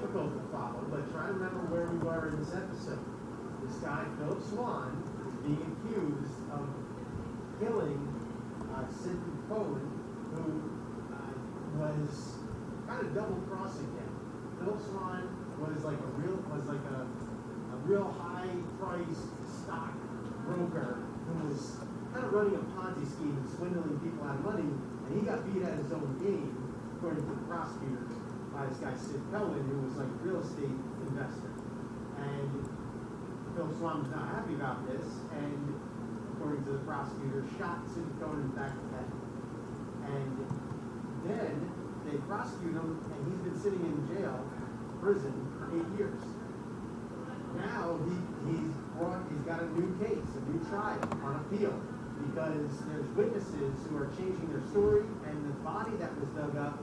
difficult to follow, but try to remember where we were in this episode. This guy, Philip Swan, is being accused of killing Sidney Cohen, who was kind of double-crossing him. Philip Swan was like a real high-priced stock broker who was kind of running a Ponzi scheme and swindling people out of money, and he got beat at his own game, according to the prosecutors, by this guy Sid Cohen, who was like a real estate investor. And Philip Swan was not happy about this, and according to the prosecutor, shot Sid Cohen in the back of the head. And then they prosecute him, and he's been sitting in prison for 8 years. Now he's got a new case, a new trial on appeal, because there's witnesses who are changing their story, and the body that was dug up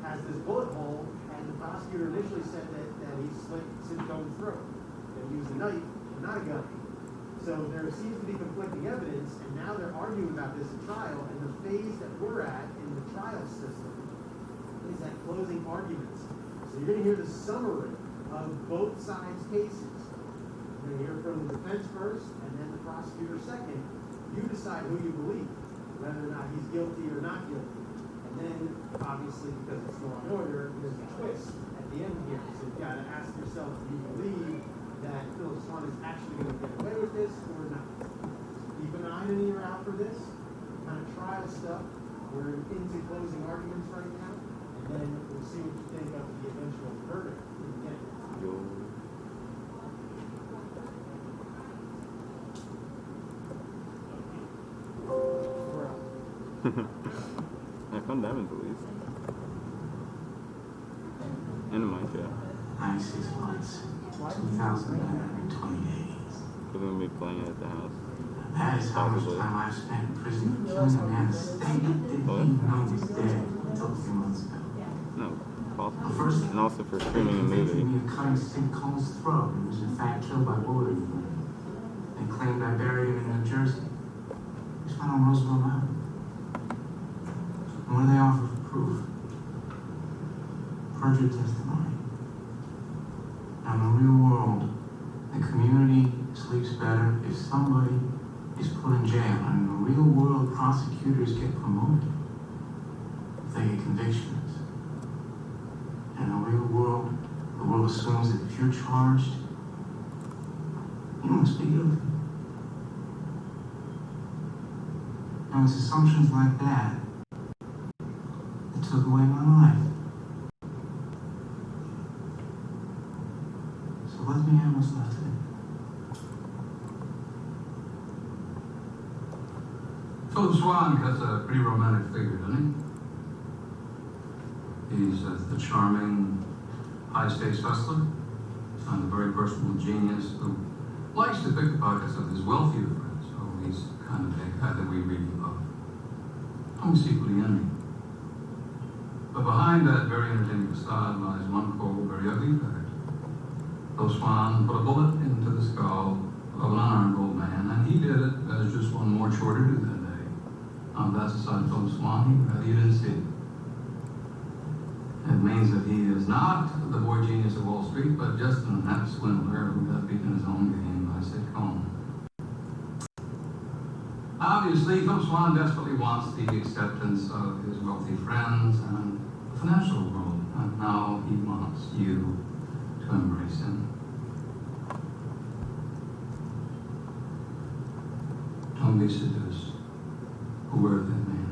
has this bullet hole, and the prosecutor initially said that he slit Sid Cohen's throat, that he used a knife, not a gun. So there seems to be conflicting evidence, and now they're arguing about this in trial, and the phase that we're at in the trial system is at closing arguments. So you're going to hear the summary of both sides' cases. You're going to hear from the defense first, and then the prosecutor second. You decide who you believe, whether or not he's guilty or not guilty. And then, obviously, because it's law and order, there's a twist at the end here. So you've got to ask yourself, do you believe that Philip Swan is actually going to get away with this or not? Keep an eye and ear out for this kind of trial stuff. We're into closing arguments right now, and then we'll see what you think of the eventual verdict in the end. I found diamonds at least. And a mine shaft. 96 months, 2,920 days. We're going to be playing at the house. That is how much time I've spent in prison for killing a man that didn't even know he was dead until a few months ago. No, possible. First, and also for streaming a movie. Me of cutting Sid Cohen's throat, and was in fact killed by bullet wound. They claimed I buried him in New Jersey. He was found on Roosevelt Mountain. And what do they offer for proof? Perjured testimony. Now, in the real world, the community sleeps better if somebody is put in jail. And in the real world, prosecutors get promoted if they get convictions. And in the real world, the world assumes that if you're charged, you must be guilty. Now, it's assumptions like that that took away my life. So let me have what's left of it. Philip Swan has a pretty romantic figure, doesn't he? He's the charming, high-stakes hustler, and a very personal genius who likes to pick the pockets of his wealthier friends. So he's the kind of guy that we really love. I'm secretly envy. But behind that very entertaining facade lies one cold, very ugly fact. Philip Swan put a bullet into the skull of an unarmed old man, and he did it as just one more chore to do that day. That's the side of Philip Swan he didn't see. It means that he is not the boy genius of Wall Street, but just an inept swindler who got beaten in his own game by Sid Cohen. Obviously, Philip Swan desperately wants the acceptance of his wealthy friends and the financial world, and now he wants you to embrace him. Don't be seduced. Beware of that man.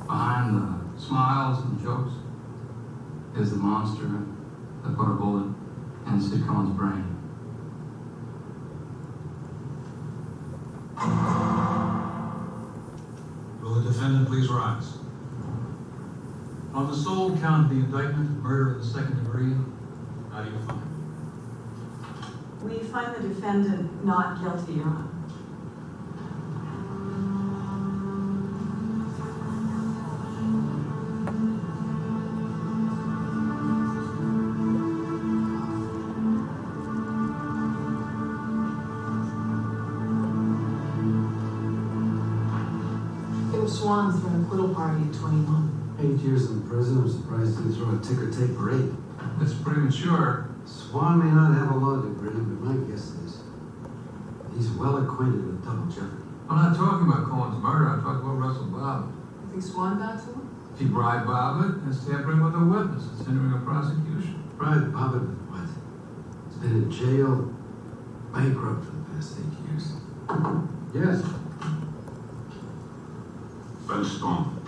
Behind the smiles and jokes is the monster that put a bullet in Sid Cohen's brain. Will the defendant please rise? On the sole count of the indictment, murder in the second degree, how do you find? We find the defendant not guilty, Your Honor. Philip Swan threw an acquittal party at 21. 8 years in prison. I'm surprised he didn't throw a ticker tape parade. It's premature. Swan may not have a law degree, but my guess is he's well acquainted with double jeopardy. I'm not talking about Cohen's murder, I'm talking about Russell Bobbitt. You think Swan got to him? If he bribed Bobbitt, it's tampering with a witness, it's hindering a prosecution. Brian Bobbitt with what? He's been in jail, bankrupt for the past 8 years. Yes. Ben Stone.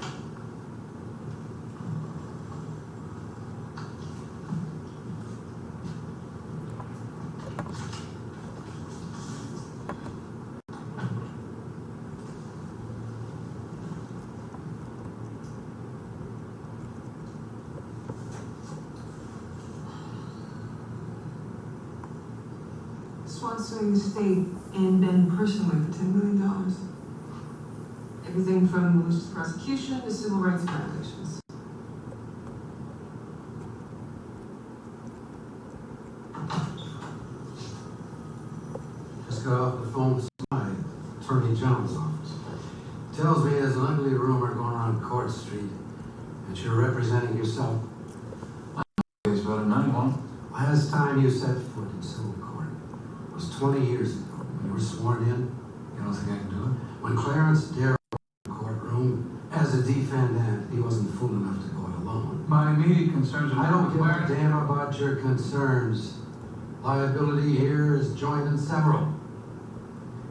Swan's suing the state and Ben personally for $10 million. Everything from malicious prosecution to civil rights violations. Just got off the phone with my Attorney General's office. Tells me there's an ugly rumor going around Court Street that you're representing yourself. It's better than anyone. Last time you set foot in civil court was 20 years ago when you were sworn in. You don't think I can do it? When Clarence Darrow in the courtroom as a defendant, he wasn't fool enough to go it alone. My immediate concerns are I don't give a Clarence. damn about your concerns. Liability here is joint and several.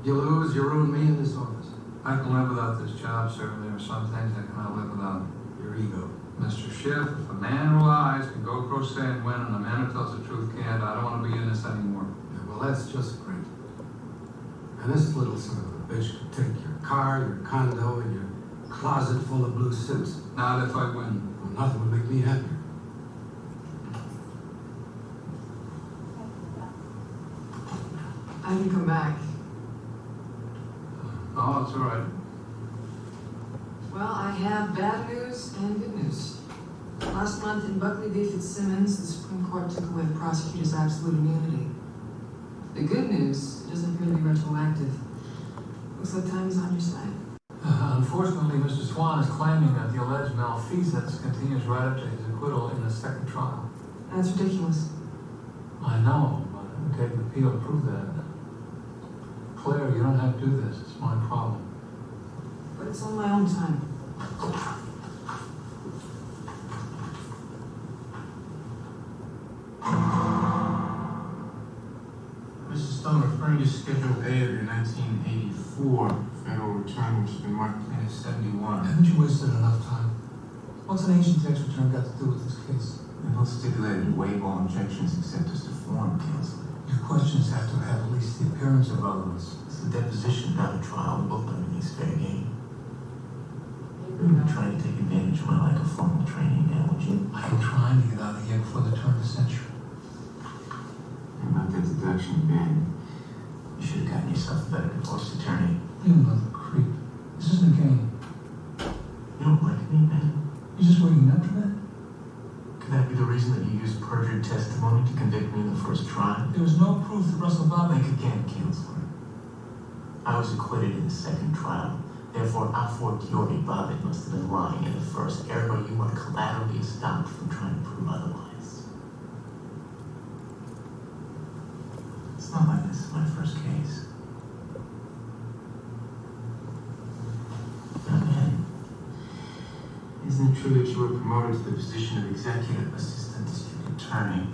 You lose, you ruin me in this office. I can live without this job, sir. There are some things I cannot live without. Your ego. Mr. Schiff, if a man who lies can go pro se and win, and a man who tells the truth can't, I don't want to be in this anymore. Yeah, well, that's just great. And this little son of a bitch could take your car, your condo, and your closet full of blue suits. Not if I win. Well, nothing would make me happier. I can come back. Oh, it's all right. Well, I have bad news and good news. Last month in Buckley v. Fitzsimmons, the Supreme Court took away the prosecutor's absolute immunity. The good news, it doesn't appear to be retroactive. Looks like time is on your side. Unfortunately, Mr. Swan is claiming that the alleged malfeasance continues right up to his acquittal in the second trial. That's ridiculous. I know, but it would take an appeal to prove that. Claire, you don't have to do this. It's my problem. But it's on my own time. Mr. Stone, referring to Schedule A of your 1984 federal return, which has been marked plaintiff 71. Haven't you wasted enough time? What's an ancient tax return got to do with this case? We both stipulated to waive all objections except as to form, Counselor. Your questions have to have at least the appearance of relevance. It's a deposition, not a trial. We both underneath fair game. You're trying to take advantage of my lack of formal training now, would you? I am trying to get out of here before the turn of the century. About that deduction, Ben. You should have gotten yourself a better divorce attorney. You another creep. This isn't a game. You don't like me, Ben? You're just waking up to that? Could that be the reason that you used perjured testimony to convict me in the first trial? There was no proof that Russell Bobbitt. Think again, Counselor. I was acquitted in the second trial. Therefore, a fortiori, Bobbitt must have been lying in the first. Ergo, you are collaterally stopped from trying to prove otherwise. It's not like this is my first case. Now, Ben, isn't it true that you were promoted to the position of Executive Assistant District Attorney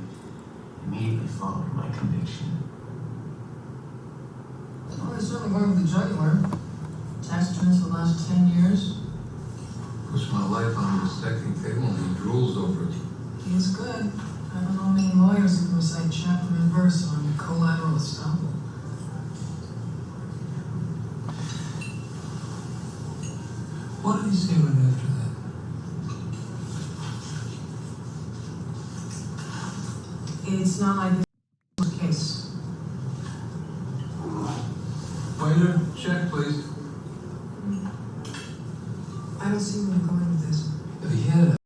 immediately following my conviction? Well, he's certainly going for the jugular. Tax returns for the last 10 years. Push my life on the dissecting table and he drools over it. He is good. I don't know many lawyers who can recite chapter and verse on collateral estoppel. What did he say right after that? It's not like this case. Waiter, check, please. I don't see where you're going with this. If he had